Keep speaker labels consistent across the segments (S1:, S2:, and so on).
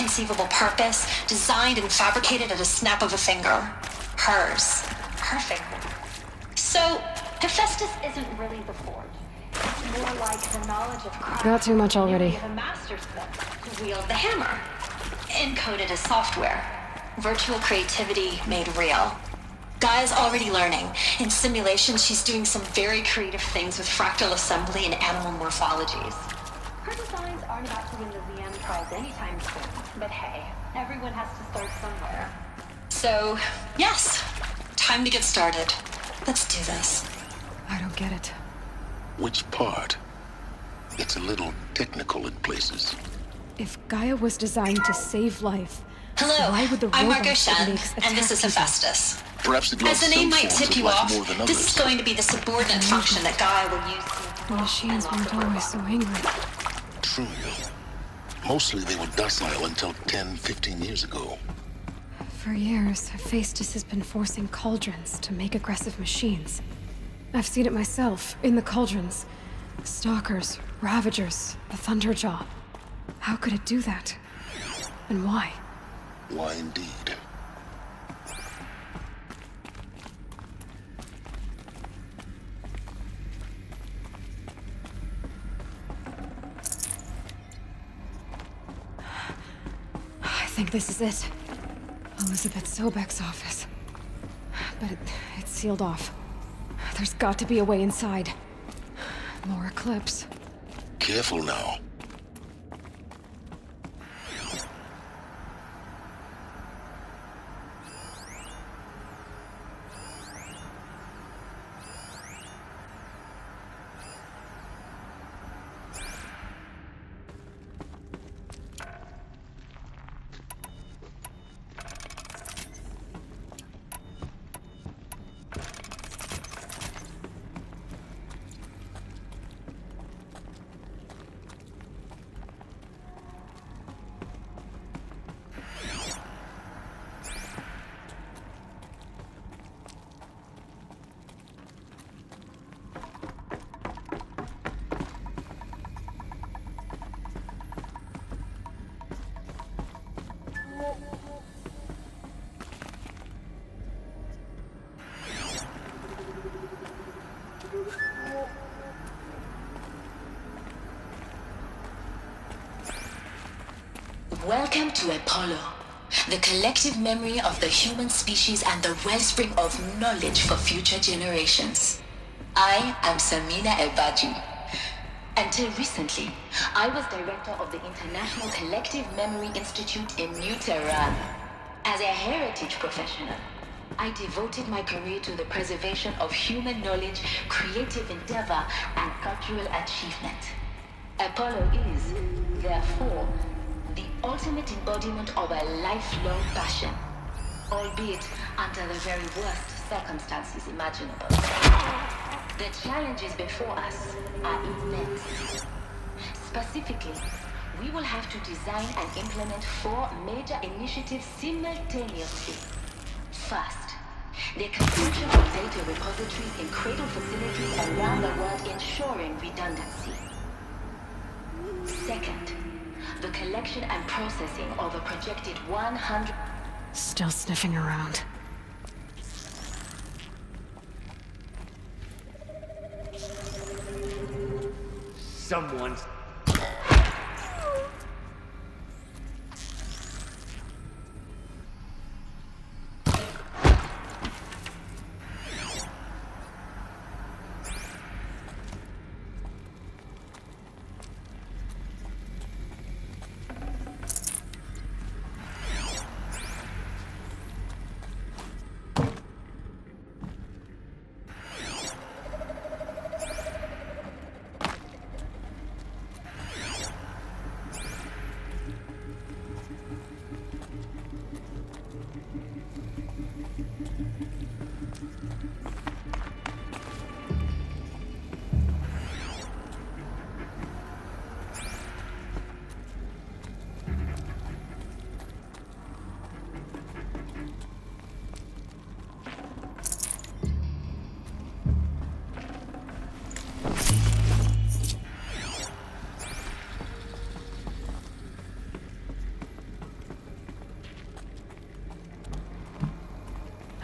S1: conceivable purpose, designed and fabricated at a snap of a finger. Hers. Her finger. So, Hephaestus isn't really the forge. It's more like the knowledge of craft.
S2: Got too much already.
S1: The master's to wield the hammer. Encoded as software. Virtual creativity made real. Gaia's already learning. In simulation, she's doing some very creative things with fractal assembly and animal morphologies. Her designs aren't about to win the VM prize anytime soon. But hey, everyone has to start somewhere. So, yes, time to get started. Let's do this.
S2: I don't get it.
S3: Which part? It's a little technical in places.
S2: If Gaia was designed to save life,
S1: hello,
S2: why would the
S1: I'm Margot
S2: robots it
S1: Shen,
S2: makes
S1: and this is
S2: attack
S1: Hephaestus.
S3: Perhaps it
S1: As
S3: loves
S1: the name
S3: some
S1: might
S3: forms
S1: tip
S3: of
S1: you
S3: life
S1: off,
S3: more than
S1: this is
S3: others.
S1: going to be the subordinate function that Gaia will use to
S2: The machines weren't always so angry.
S3: True. Mostly they were docile until 10, 15 years ago.
S2: For years, Hephaestus has been forcing cauldrons to make aggressive machines. I've seen it myself, in the cauldrons. Stalkers, Ravagers, the Thunderjaw. How could it do that? And why?
S3: Why indeed?
S2: I think this is it. Elizabeth Sobek's office. But it's sealed off. There's got to be a way inside. More Eclipse.
S3: Careful now.
S4: Welcome to Apollo, the collective memory of the human species and the wellspring of knowledge for future generations. I am Samina Ebaji. Until recently, I was director of the International Collective Memory Institute in New Tehran. As a heritage professional, I devoted my career to the preservation of human knowledge, creative endeavor, and cultural achievement. Apollo is, therefore, the ultimate embodiment of a lifelong passion, albeit under the very worst circumstances imaginable. The challenges before us are immense. Specifically, we will have to design and implement 4 major initiatives simultaneously. First, the construction of data repositories in cradle facilities around the world ensuring redundancy. Second, the collection and processing of a projected 100...
S2: Still sniffing around.
S5: Someone's...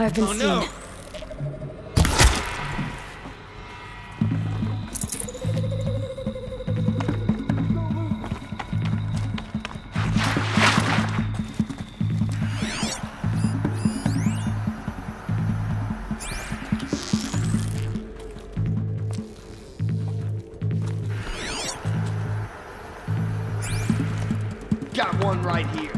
S2: I've been
S5: Oh
S2: seen.
S5: no! Got one right here.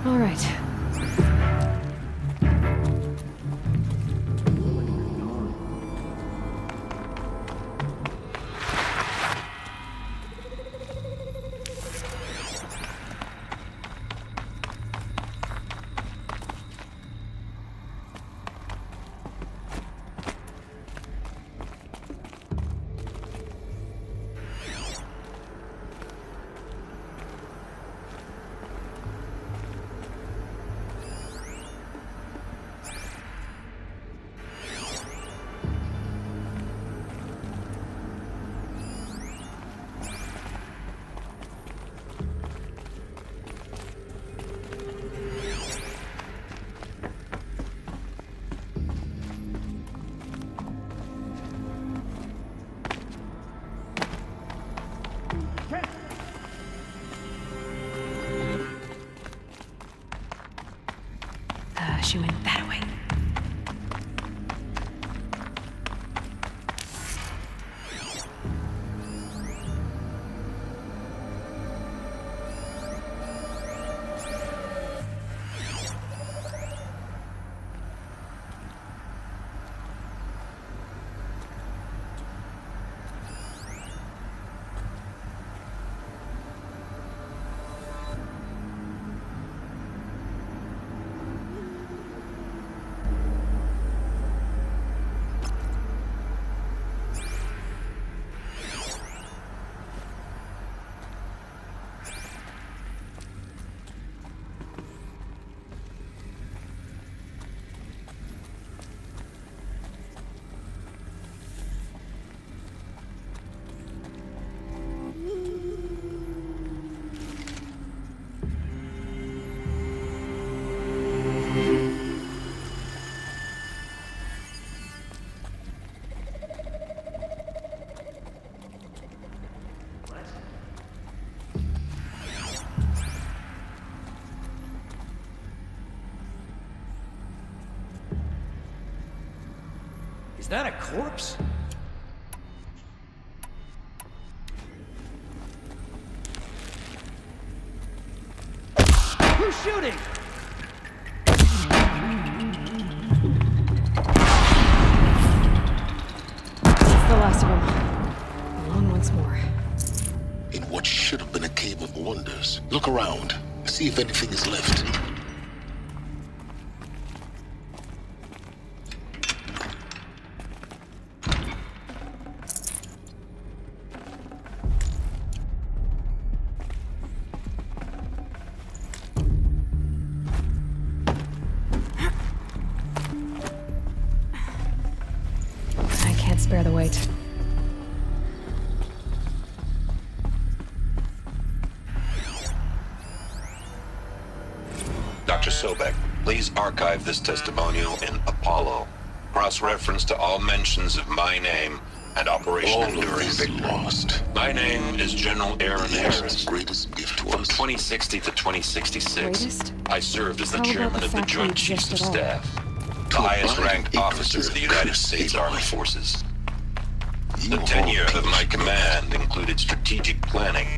S2: All right. She went that way.
S5: Is that a corpse? Who's shooting?
S2: That's the last of them. Alone once more.
S3: In what should have been a cave of wonders. Look around. See if anything is left.
S2: I can't spare the weight.
S6: Dr. Sobek, please archive this testimonial in Apollo. Cross-reference to all mentions of my name and Operation
S3: All of
S6: Enduring
S3: this
S6: Victory.
S3: lost.
S6: My name is General Aaron
S3: Harris's
S6: Harris.
S3: greatest gift to
S6: From
S3: us.
S6: 2060 to 2066,
S2: Greatest?
S6: I served as the
S2: How about
S6: chairman
S2: the
S6: of the
S2: fact
S6: Joint
S2: we
S6: Chiefs of
S2: exist at all?
S6: Staff, the
S3: To abide
S6: highest-ranked
S3: in
S6: officer
S3: ignorance
S6: of the
S3: is
S6: United
S3: curse,
S6: States
S3: Aloy.
S6: Armed Forces.
S3: You
S6: The
S3: of all
S6: tenure of
S3: people
S6: my
S3: should know
S6: command included strategic planning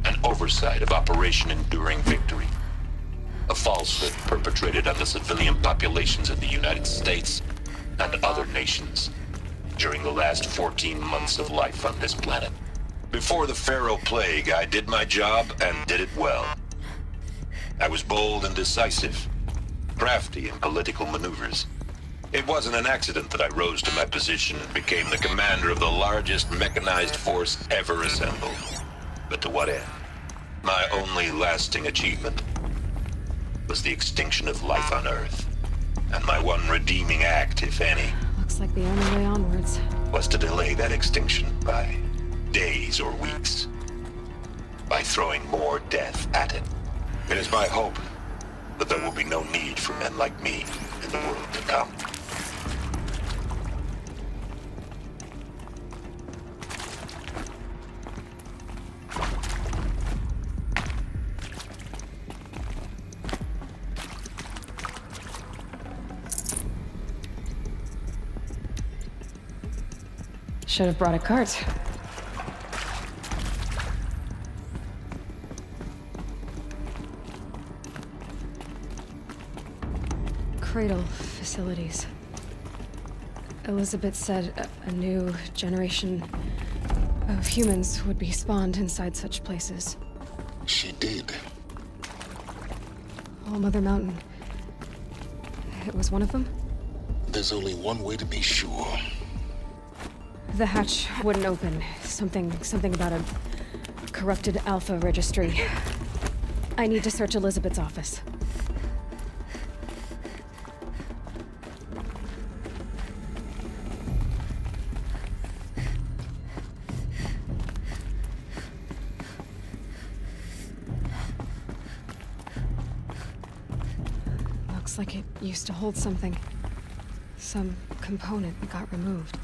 S6: and oversight of Operation Enduring Victory, a falsehood perpetrated on the civilian populations of the United States and other nations during the last 14 months of life on this planet. Before the Pharaoh Plague, I did my job and did it well. I was bold and decisive, crafty in political maneuvers. It wasn't an accident that I rose to my position and became the commander of the largest mechanized force ever assembled. But to what end? My only lasting achievement was the extinction of life on Earth. And my one redeeming act, if any,
S2: Looks like the only way onwards.
S6: was to delay that extinction by days or weeks. By throwing more death at it. It is my hope that there will be no need for men like me in the world to come.
S2: Should have brought a cart. Cradle facilities. Elizabeth said a new generation of humans would be spawned inside such places.
S3: She did.
S2: All Mother Mountain. It was one of them?
S3: There's only one way to be sure.
S2: The hatch wouldn't open. Something about a corrupted Alpha registry. I need to search Elizabeth's office. Looks like it used to hold something. Some component that got removed.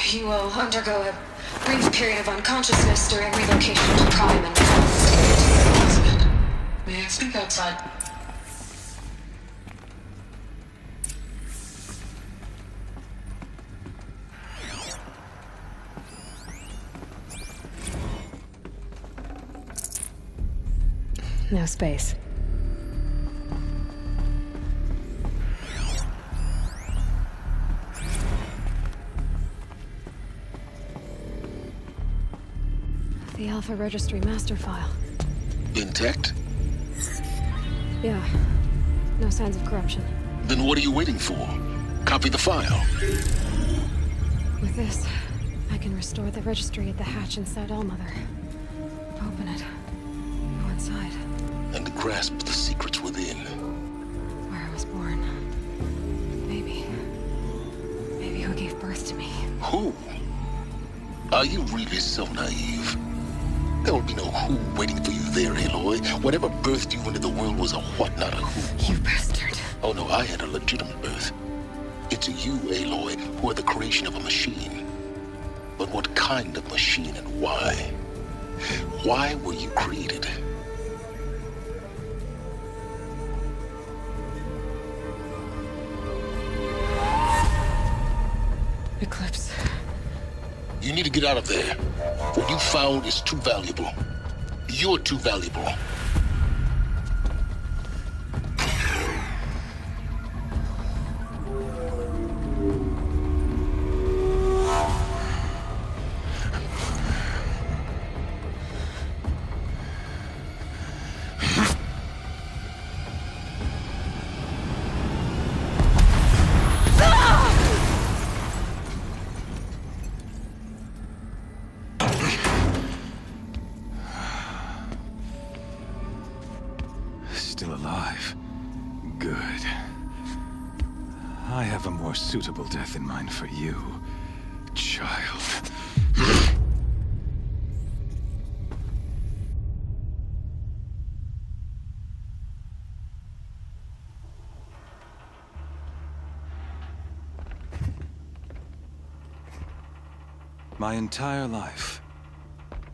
S1: You will undergo a brief period of unconsciousness during relocation to Prime and confiscated.
S4: May I speak outside?
S2: No space. The Alpha Registry master file.
S3: Intact?
S2: Yeah. No signs of corruption.
S3: Then what are you waiting for? Copy the file.
S2: With this, I can restore the registry at the hatch inside Allmother. Open it. Go inside.
S3: And grasp the secrets within.
S2: Where I was born. Maybe who gave birth to me.
S3: Who? Are you really so naive? There will be no who waiting for you there, Aloy. Whatever birthed you into the world was a what, not a who.
S2: You bastard.
S3: Oh no, I had a legitimate birth. It's you, Aloy, who are the creation of a machine. But what kind of machine and why? Why were you created?
S2: Eclipse.
S3: You need to get out of there. What you found is too valuable. You're too valuable.
S7: Still alive. Good. I have a more suitable death in mind for you, child. My entire life,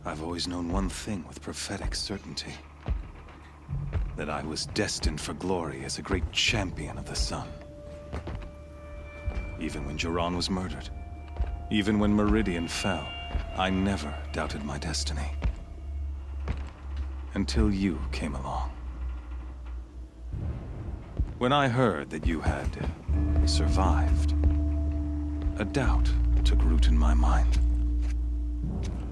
S7: I've always known one thing with prophetic certainty. That I was destined for glory as a great champion of the sun. Even when Jiran was murdered. Even when Meridian fell. I never doubted my destiny. Until you came along. When I heard that you had survived, a doubt took root in my mind.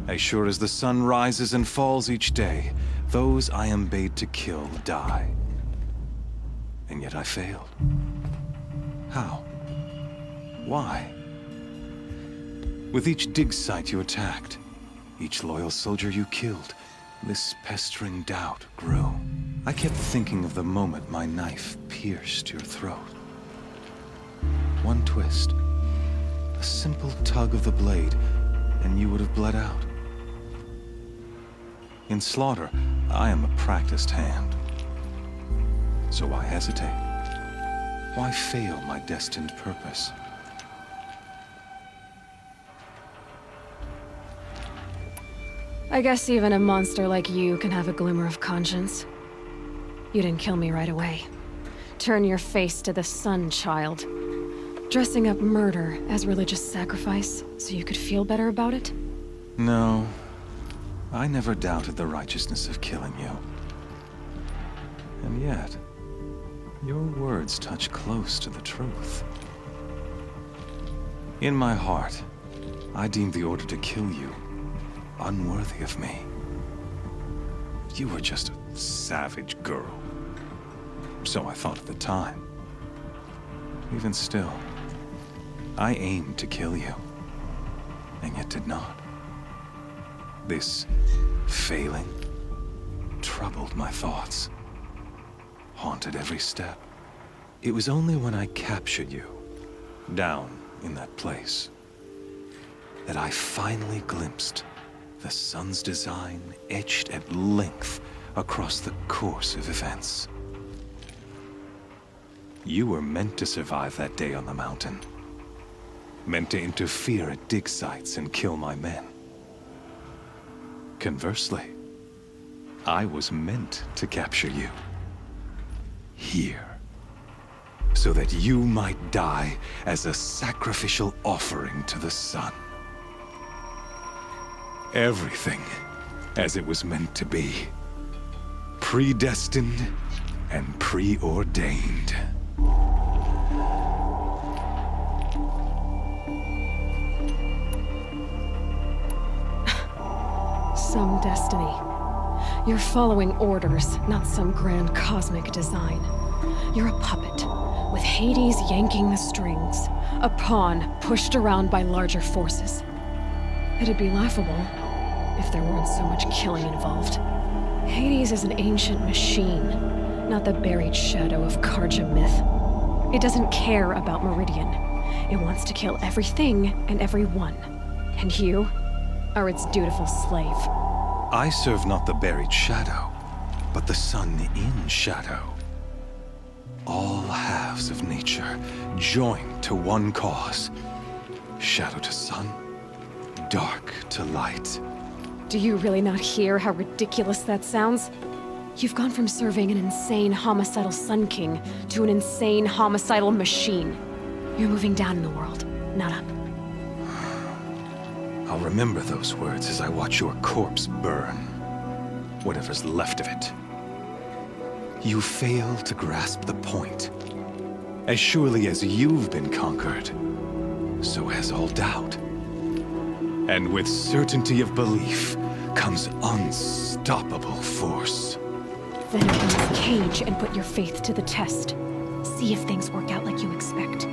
S7: As sure as the sun rises and falls each day, those I am bade to kill die. And yet I failed. How? Why? With each dig site you attacked, each loyal soldier you killed, this pestering doubt grew. I kept thinking of the moment my knife pierced your throat. One twist, a simple tug of the blade, and you would have bled out. In slaughter, I am a practiced hand. So why hesitate? Why fail my destined purpose?
S2: I guess even a monster like you can have a glimmer of conscience. You didn't kill me right away. Turn your face to the sun, child. Dressing up murder as religious sacrifice so you could feel better about it?
S7: No. I never doubted the righteousness of killing you. And yet, your words touch close to the truth. In my heart, I deemed the order to kill you unworthy of me. You were just a savage girl. So I thought at the time. Even still, I aimed to kill you, and yet did not. This failing troubled my thoughts, haunted every step. It was only when I captured you, down in that place, that I finally glimpsed the sun's design etched at length across the course of events. You were meant to survive that day on the mountain. Meant to interfere at dig sites and kill my men. Conversely, I was meant to capture you. Here. So that you might die as a sacrificial offering to the sun. Everything as it was meant to be. Predestined and preordained.
S2: Some destiny. You're following orders, not some grand cosmic design. You're a puppet, with Hades yanking the strings. A pawn pushed around by larger forces. It'd be laughable if there weren't so much killing involved. Hades is an ancient machine, not the buried shadow of Karja myth. It doesn't care about Meridian. It wants to kill everything and everyone. And you are its dutiful slave.
S7: I serve not the buried shadow, but the sun in shadow. All halves of nature joined to one cause. Shadow to sun, dark to light.
S2: Do you really not hear how ridiculous that sounds? You've gone from serving an insane homicidal Sun King to an insane homicidal machine. You're moving down in the world, not up.
S7: I'll remember those words as I watch your corpse burn. Whatever's left of it. You fail to grasp the point. As surely as you've been conquered, so has all doubt. And with certainty of belief comes unstoppable force.
S2: Then open this cage and put your faith to the test. See if things work out like you expect.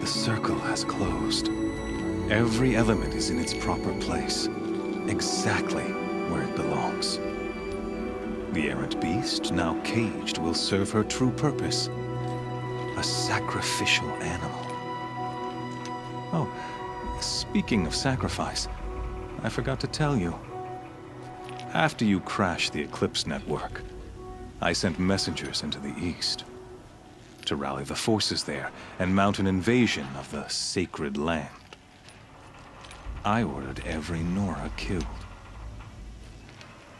S7: The circle has closed. Every element is in its proper place, exactly where it belongs. The errant beast, now caged, will serve her true purpose. A sacrificial animal. Oh, speaking of sacrifice, I forgot to tell you. After you crashed the Eclipse network, I sent messengers into the east to rally the forces there and mount an invasion of the sacred land. I ordered every Nora killed.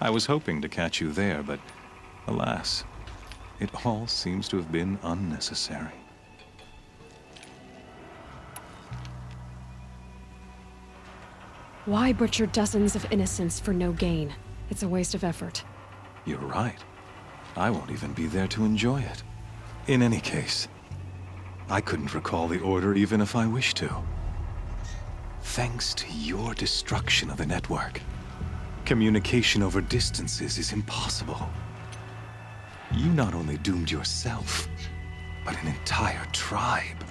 S7: I was hoping to catch you there, but alas, it all seems to have been unnecessary.
S2: Why butcher dozens of innocents for no gain? It's a waste of effort.
S7: You're right. I won't even be there to enjoy it. In any case, I couldn't recall the Order even if I wished to. Thanks to your destruction of the network, communication over distances is impossible. You not only doomed yourself, but an entire tribe.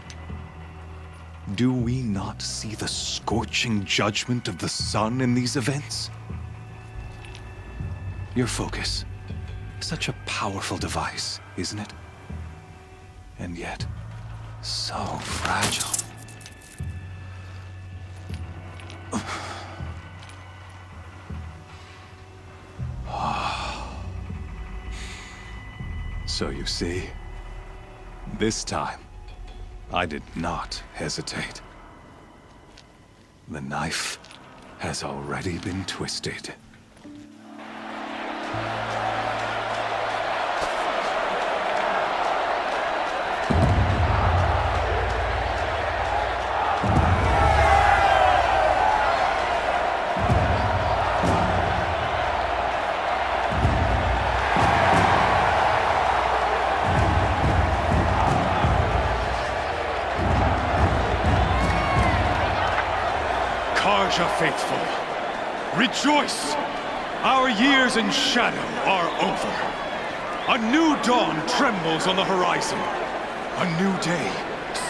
S7: Do we not see the scorching judgment of the sun in these events? Your focus. Such a powerful device, isn't it? And yet, so fragile. So you see, this time, I did not hesitate. The knife has already been twisted.
S8: Karja faithful, rejoice! Our years in shadow are over. A new dawn trembles on the horizon. A new day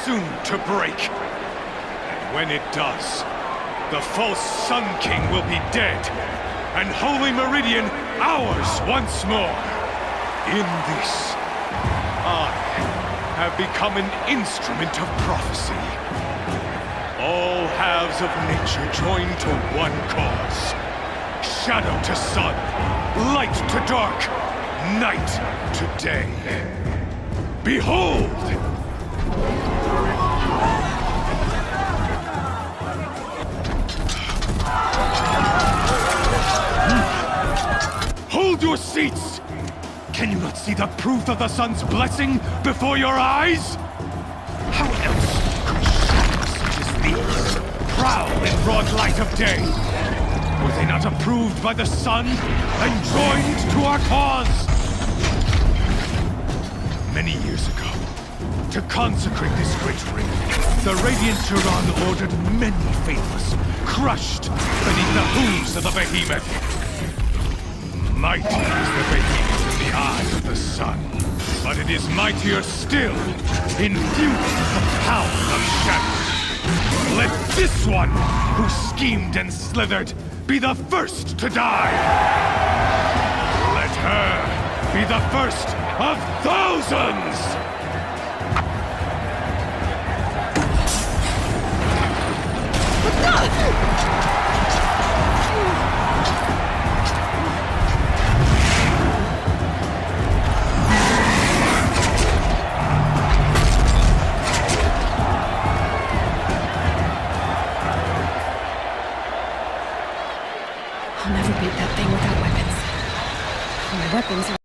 S8: soon to break. And when it does, the false Sun King will be dead, and Holy Meridian ours once more. In this, I have become an instrument of prophecy. All halves of nature join to one cause. Shadow to sun, light to dark, night to day. Behold! Hold your seats! Can you not see the proof of the sun's blessing before your eyes? How else could shadows such as these prowl in broad light of day? Were they not approved by the sun and joined to our cause? Many years ago, to consecrate this great ring, the Radiant Turan ordered many faithless, crushed beneath the hooves of the behemoth. Mighty is the behemoth in the eyes of the sun, but it is mightier still in view of the power of shadow. Let this one, who schemed and slithered, be the first to die. Let her be the first of thousands!
S2: I'll never beat that thing without weapons. My weapons are